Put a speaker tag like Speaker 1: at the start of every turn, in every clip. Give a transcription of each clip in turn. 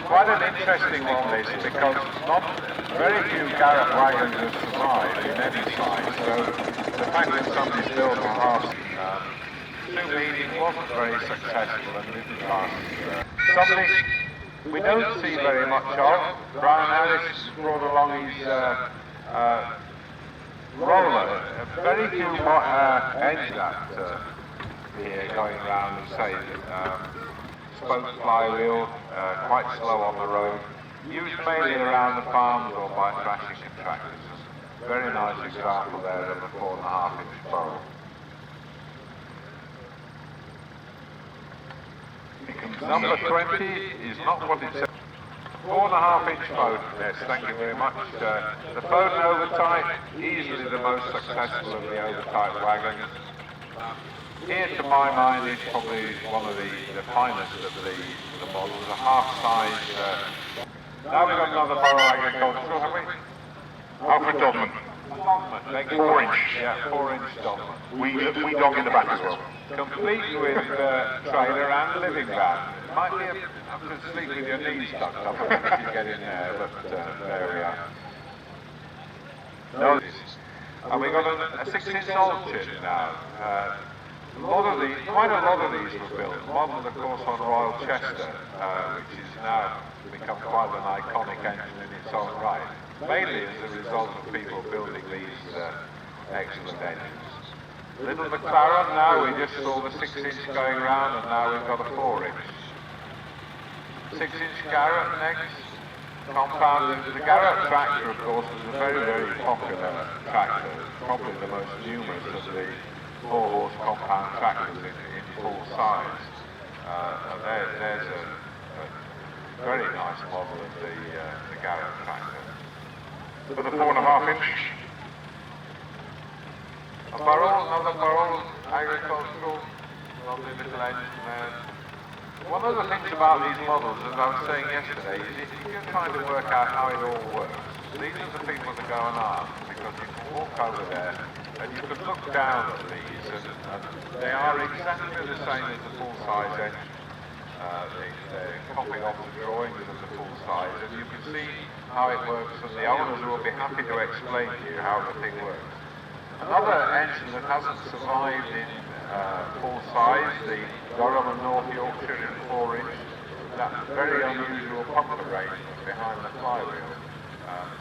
Speaker 1: quite an interesting one, this, because not very few Garrett wagons have survived in any size, so the fact that somebody's built a half two meeting wasn't very successful and didn't last. Something we don't see very much of. Brian Harris brought along his roller. Very few ends that here going round and say spoke flywheel, quite slow on the road, used mainly around the farms or by thrashing contractors. Very nice example there of a 4.5-inch barrel. Number 20 is not what it says. 4.5-inch boat, yes, thank you very much. The Foden Overtight, easily the most successful of the Overtight wagons. Here, to my mind, is probably one of the finest of the models, a half-size. Now we've got another barrel agricultural, have we?
Speaker 2: Alfred Dodman. 4-inch.
Speaker 1: Yeah, 4-inch Dodman.
Speaker 2: We dog in the back as well.
Speaker 1: Complete with trailer and living van. Might be up to sleep with your knees tucked up if you get in there, but there we are. No, and we've got a 6-inch Altitude now. Quite a lot of these were built. Modelled, of course, on Royal Chester, which is now become quite an iconic engine in its own right. Mainly as a result of people building these excellent engines. Little McLaren now, we just saw the 6-inch going round, and now we've got a 4-inch. 6-inch Garrett next. Compound. The Garrett tractor, of course, was a very, very popular tractor. Probably the most numerous of the 4-horse compound tractors in full size. There's a very nice model of the Garrett tractor.
Speaker 2: For the 4.5-inch.
Speaker 1: A barrel, another barrel, agricultural, lovely little engine there. One of the things about these models, as I was saying yesterday, is if you're trying to work out how it all works, these are the people that go and ask, because you can walk over there and you can look down at these, and they are exactly the same as the full-size engine. They're copied off the drawings of the full size, and you can see how it works, and the owners will be happy to explain to you how the thing works. Another engine that hasn't survived in full size, the Durham and North Yorkshire in 4-inch, that very unusual pump arrangement behind the flywheel.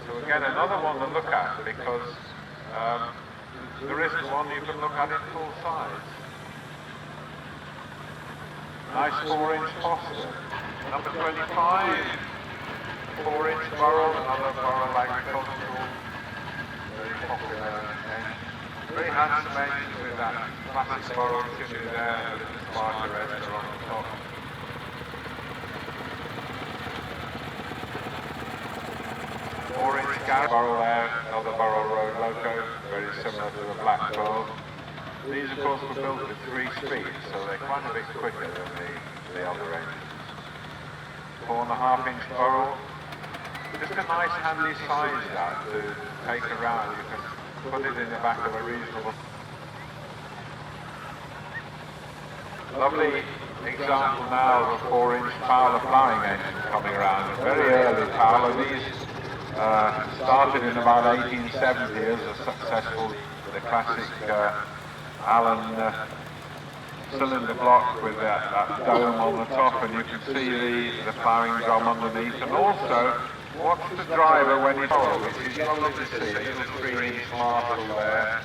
Speaker 1: So again, another one to look at, because there isn't one you can look at in full size. Nice 4-inch Foster. Number 25, 4-inch barrel, another barrel agricultural, very popular engine. Very handsome engine with that classic barrel chimney there, with the spark arrestor on the top. Orange barrel there, another barrel road loco, very similar to the Black Pearl. These, of course, were built with 3 speeds, so they're quite a bit quicker than the other engines. 4.5-inch barrel. Just a nice handy size that to take around. You can put it in the back of a reasonable. Lovely example now of a 4-inch Fowler ploughing engine coming around. A very early Fowler. These started in about 1870 as a successful, the classic Allen cylinder block with that dome on the top, and you can see the ploughing drum underneath, and also watch the driver when he's on, which is lovely to see. A little 3-inch Marshall there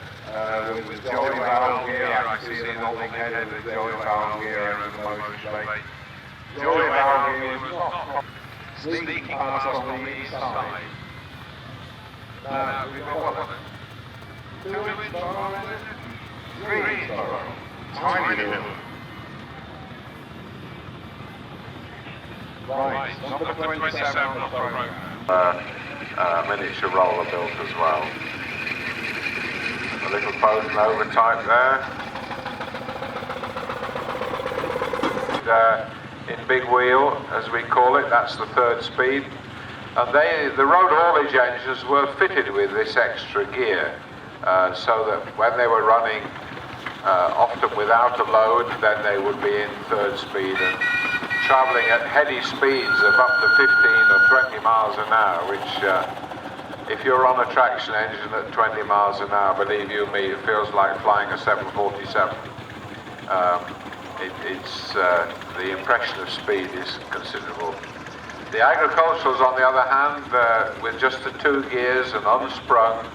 Speaker 1: with the joy valve gear. I can see the nodding head with the joy valve gear over the motion plate. Joy valve gear was not sneaking past on the east side. Now we've got what? 2-inch barrel, is it? 3-inch barrel. Tiny little. Right, number 27 on the program.
Speaker 3: Miniature roller built as well. A little Foden Overtight there. In big wheel, as we call it, that's the 3rd speed. And the road haulage engines were fitted with this extra gear, so that when they were running often without a load, then they would be in 3rd speed and travelling at heady speeds of up to 15 or 20 miles an hour, which if you're on a traction engine at 20 miles an hour, believe you me, it feels like flying a 747. The impression of speed is considerable. The agriculturals, on the other hand, with just the 2 gears and unsprung,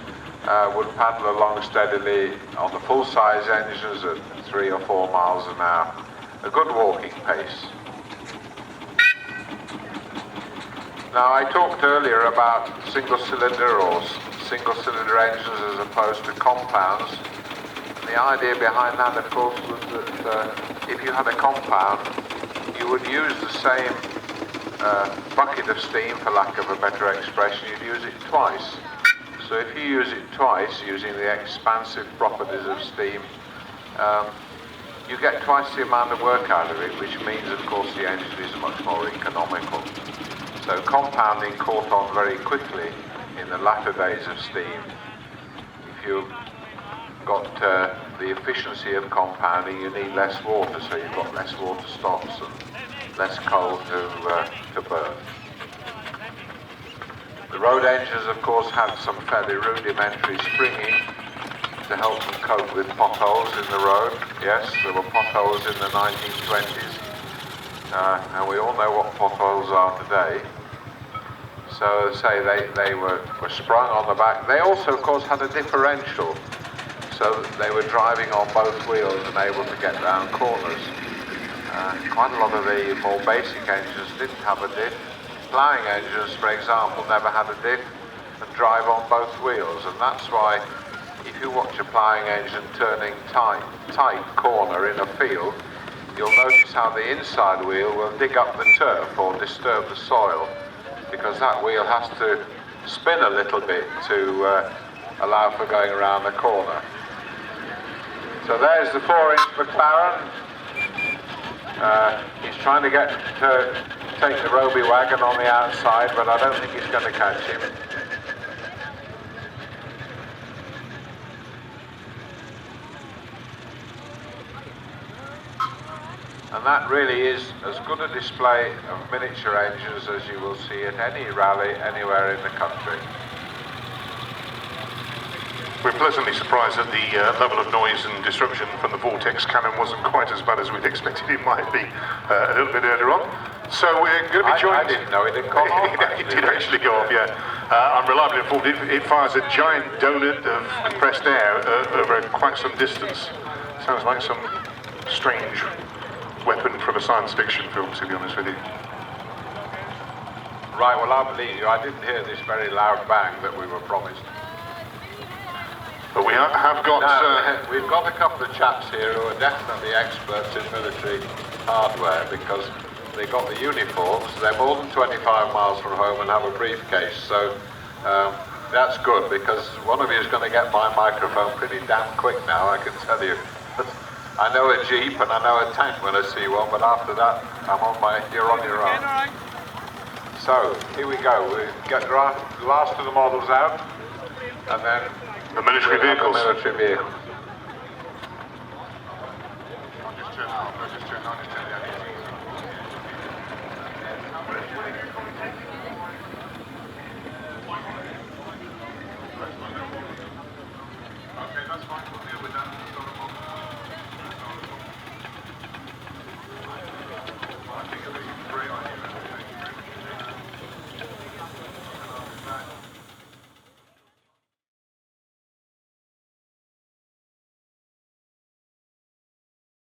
Speaker 3: would paddle along steadily on the full-size engines at 3 or 4 miles an hour. A good walking pace. Now, I talked earlier about single-cylinder or single-cylinder engines as opposed to compounds. The idea behind that, of course, was that if you had a compound, you would use the same bucket of steam, for lack of a better expression. You'd use it twice. So if you use it twice, using the expansive properties of steam, you get twice the amount of work out of it, which means, of course, the engine is much more economical. So compounding caught on very quickly in the latter days of steam. If you got the efficiency of compounding, you need less water, so you've got less water stops and less coal to burn. The road engines, of course, had some fairly rudimentary springing to help them cope with potholes in the road. Yes, there were potholes in the 1920s, and we all know what potholes are today. So, say they were sprung on the back. They also, of course, had a differential, so that they were driving on both wheels and able to get round corners. Quite a lot of the more basic engines didn't have a diff. Ploughing engines, for example, never had a diff and drive on both wheels, and that's why if you watch a ploughing engine turning tight corner in a field, you'll notice how the inside wheel will dig up the turf or disturb the soil, because that wheel has to spin a little bit to allow for going around the corner. So there's the 4-inch McLaren. He's trying to take the Roby wagon on the outside, but I don't think he's going to catch him. And that really is as good a display of miniature engines as you will see at any rally anywhere in the country.
Speaker 2: We're pleasantly surprised that the level of noise and disruption from the Vortex cannon wasn't quite as bad as we'd expected it might be a little bit earlier on. So we're going to be joined...
Speaker 3: I didn't know it had gone off.
Speaker 2: It did actually go off, yeah. I'm reliably informed it fires a giant donut of compressed air over quite some distance. Sounds like some strange weapon from a science fiction film, to be honest with you.
Speaker 3: Right, well, I believe you. I didn't hear this very loud bang that we were promised.
Speaker 2: But we have got...
Speaker 3: Now, we've got a couple of chaps here who are definitely experts in military hardware, because they got the uniforms. They're more than 25 miles from home and have a briefcase, so that's good, because one of you is going to get my microphone pretty damn quick now, I can tell you. I know a Jeep and I know a tank when I see one, but after that, you're on your own. So, here we go. We get the last of the models out, and then
Speaker 2: the military vehicles.
Speaker 3: The military vehicle.